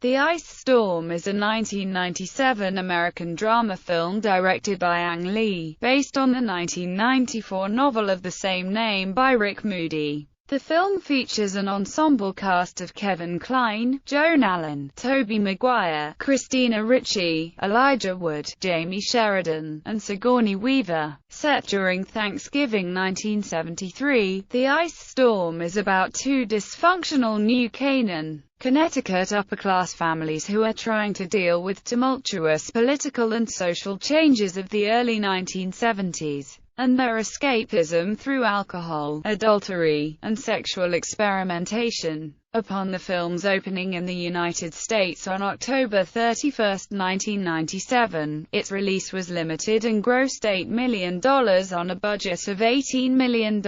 The Ice Storm is a 1997 American drama film directed by Ang Lee, based on the 1994 novel of the same name by Rick Moody. The film features an ensemble cast of Kevin Kline, Joan Allen, Tobey Maguire, Christina Ricci, Elijah Wood, Jamie Sheridan, and Sigourney Weaver. Set during Thanksgiving 1973, The Ice Storm is about two dysfunctional New Canaan, Connecticut upper-class families who are trying to deal with tumultuous political and social changes of the early 1970s, and their escapism through alcohol, adultery, and sexual experimentation. Upon the film's opening in the United States on October 31, 1997, its release was limited and grossed $8 million on a budget of $18 million.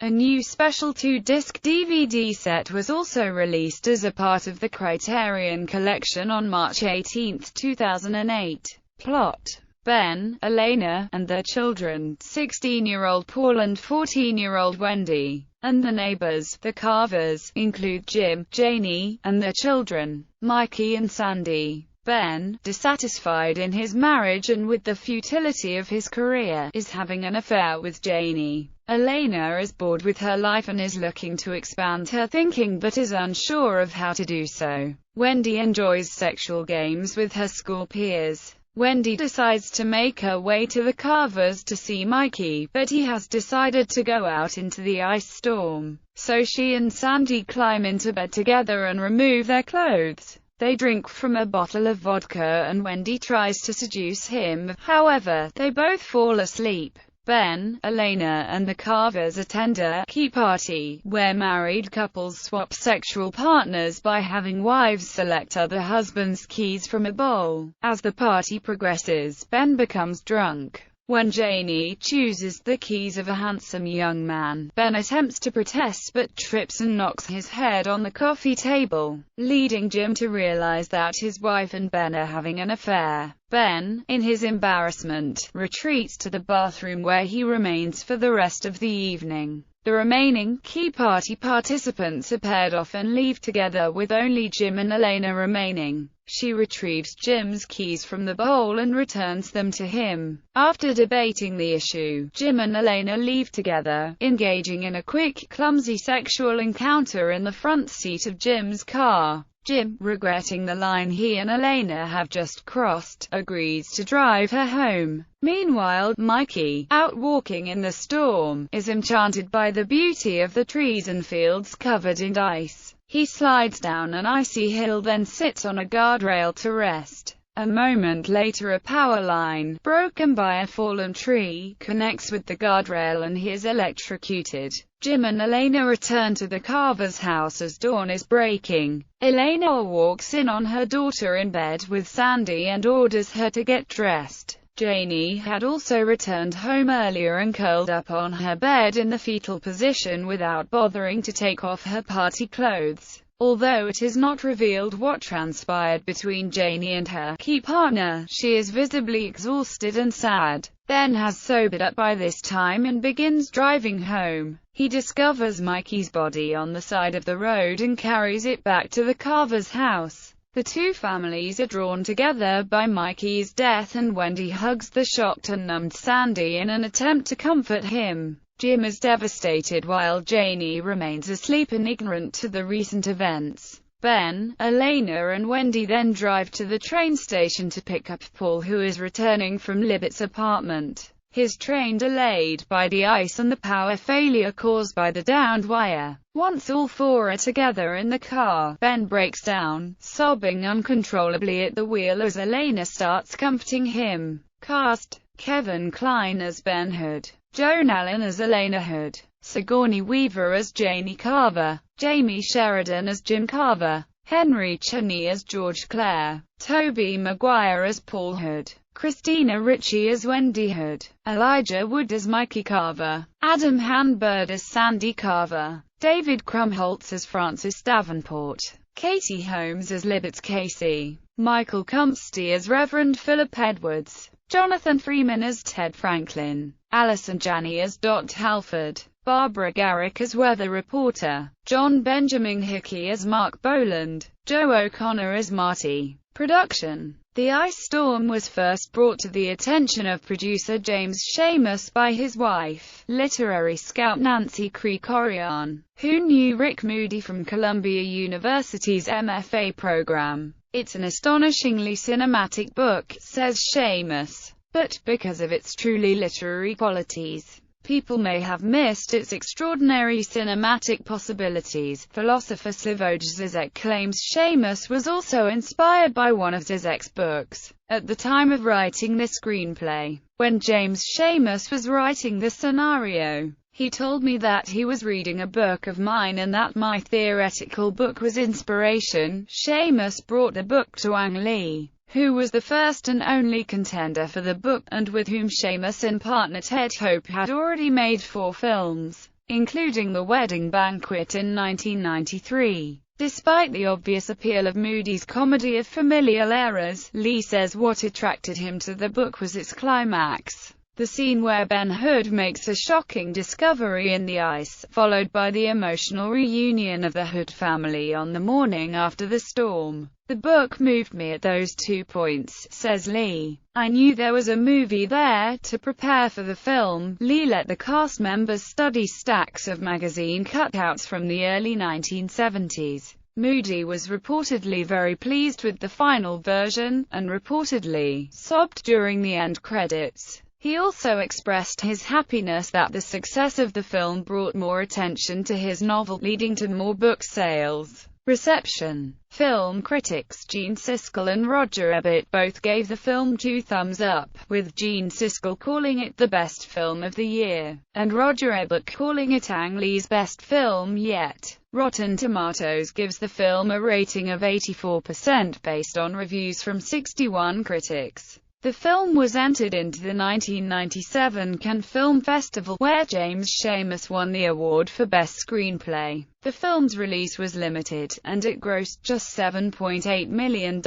A new special 2-disc DVD set was also released as a part of the Criterion Collection on March 18, 2008. Plot: Ben, Elena, and their children, 16-year-old Paul and 14-year-old Wendy, and the neighbors, the Carvers, include Jim, Janie, and their children, Mikey and Sandy. Ben, dissatisfied in his marriage and with the futility of his career, is having an affair with Janie. Elena is bored with her life and is looking to expand her thinking but is unsure of how to do so. Wendy enjoys sexual games with her school peers. Wendy decides to make her way to the Carvers to see Mikey, but he has decided to go out into the ice storm. So she and Sandy climb into bed together and remove their clothes. They drink from a bottle of vodka and Wendy tries to seduce him, however, they both fall asleep. Ben, Elena, and the Carvers attend a key party, where married couples swap sexual partners by having wives select other husbands' keys from a bowl. As the party progresses, Ben becomes drunk. When Janie chooses the keys of a handsome young man, Ben attempts to protest but trips and knocks his head on the coffee table, leading Jim to realize that his wife and Ben are having an affair. Ben, in his embarrassment, retreats to the bathroom where he remains for the rest of the evening. The remaining key party participants are paired off and leave together with only Jim and Elena remaining. She retrieves Jim's keys from the bowl and returns them to him. After debating the issue, Jim and Elena leave together, engaging in a quick, clumsy sexual encounter in the front seat of Jim's car. Jim, regretting the line he and Elena have just crossed, agrees to drive her home. Meanwhile, Mikey, out walking in the storm, is enchanted by the beauty of the trees and fields covered in ice. He slides down an icy hill then sits on a guardrail to rest. A moment later a power line, broken by a fallen tree, connects with the guardrail and he is electrocuted. Jim and Elena return to the Carvers' house as dawn is breaking. Elena walks in on her daughter in bed with Sandy and orders her to get dressed. Janie had also returned home earlier and curled up on her bed in the fetal position without bothering to take off her party clothes. Although it is not revealed what transpired between Janie and her key partner, she is visibly exhausted and sad. Ben has sobered up by this time and begins driving home. He discovers Mikey's body on the side of the road and carries it back to the Carvers' house. The two families are drawn together by Mikey's death and Wendy hugs the shocked and numbed Sandy in an attempt to comfort him. Jim is devastated while Janie remains asleep and ignorant to the recent events. Ben, Elena and Wendy then drive to the train station to pick up Paul, who is returning from Libet's apartment. His train delayed by the ice and the power failure caused by the downed wire. Once all four are together in the car, Ben breaks down, sobbing uncontrollably at the wheel as Elena starts comforting him. Cast: Kevin Kline as Ben Hood, Joan Allen as Elena Hood, Sigourney Weaver as Janie Carver, Jamie Sheridan as Jim Carver, Henry Cheney as George Clare, Tobey Maguire as Paul Hood, Christina Ricci as Wendy Hood, Elijah Wood as Mikey Carver, Adam Hanbird as Sandy Carver, David Krumholtz as Francis Davenport, Katie Holmes as Libet Casey, Michael Comsty as Reverend Philip Edwards, Jonathan Freeman as Ted Franklin, Allison Janney as Dot Halford, Barbara Garrick as weather reporter, John Benjamin Hickey as Mark Boland, Joe O'Connor as Marty. Production. The ice storm was first brought to the attention of producer James Schamus by his wife, literary scout Nancy Krikorian, who knew Rick Moody from Columbia University's MFA program. "It's an astonishingly cinematic book," says Schamus, "but because of its truly literary qualities, people may have missed its extraordinary cinematic possibilities." Philosopher Slavoj Zizek claims Schamus was also inspired by one of Zizek's books at the time of writing the screenplay. "When James Schamus was writing the scenario, he told me that he was reading a book of mine and that my theoretical book was inspiration." Schamus brought the book to Ang Lee, who was the first and only contender for the book, and with whom Schamus and partner Ted Hope had already made 4 films, including The Wedding Banquet in 1993. Despite the obvious appeal of Moody's comedy of familial errors, Lee says what attracted him to the book was its climax. The scene where Ben Hood makes a shocking discovery in the ice, followed by the emotional reunion of the Hood family on the morning after the storm. "The book moved me at those 2 points," says Lee. "I knew there was a movie there." To prepare for the film, Lee let the cast members study stacks of magazine cutouts from the early 1970s. Moody was reportedly very pleased with the final version, and reportedly sobbed during the end credits. He also expressed his happiness that the success of the film brought more attention to his novel, leading to more book sales. Reception. Film critics Gene Siskel and Roger Ebert both gave the film 2 thumbs up, with Gene Siskel calling it the best film of the year, and Roger Ebert calling it Ang Lee's best film yet. Rotten Tomatoes gives the film a rating of 84% based on reviews from 61 critics. The film was entered into the 1997 Cannes Film Festival, where James Schamus won the award for Best Screenplay. The film's release was limited, and it grossed just $7.8 million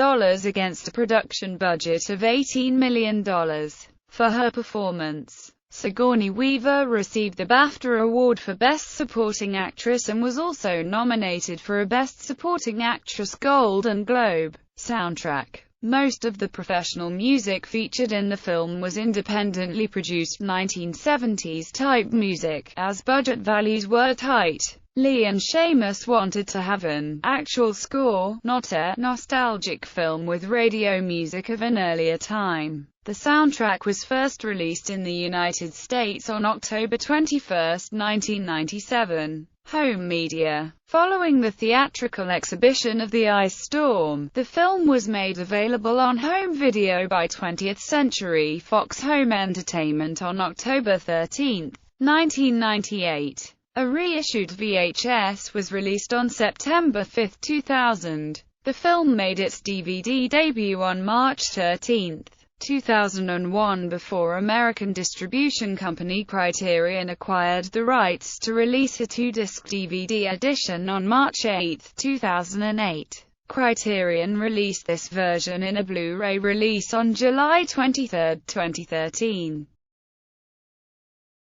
against a production budget of $18 million. For her performance, Sigourney Weaver received the BAFTA Award for Best Supporting Actress and was also nominated for a Best Supporting Actress Golden Globe. Soundtrack. Most of the professional music featured in the film was independently produced 1970s-type music, as budget values were tight. Lee and Schamus wanted to have an actual score, not a nostalgic film with radio music of an earlier time. The soundtrack was first released in the United States on October 21, 1997. Home media. Following the theatrical exhibition of The Ice Storm, the film was made available on home video by 20th Century Fox Home Entertainment on October 13, 1998. A reissued VHS was released on September 5, 2000. The film made its DVD debut on March 13, 2001 before American distribution company Criterion acquired the rights to release a 2-disc DVD edition on March 8, 2008. Criterion released this version in a Blu-ray release on July 23, 2013.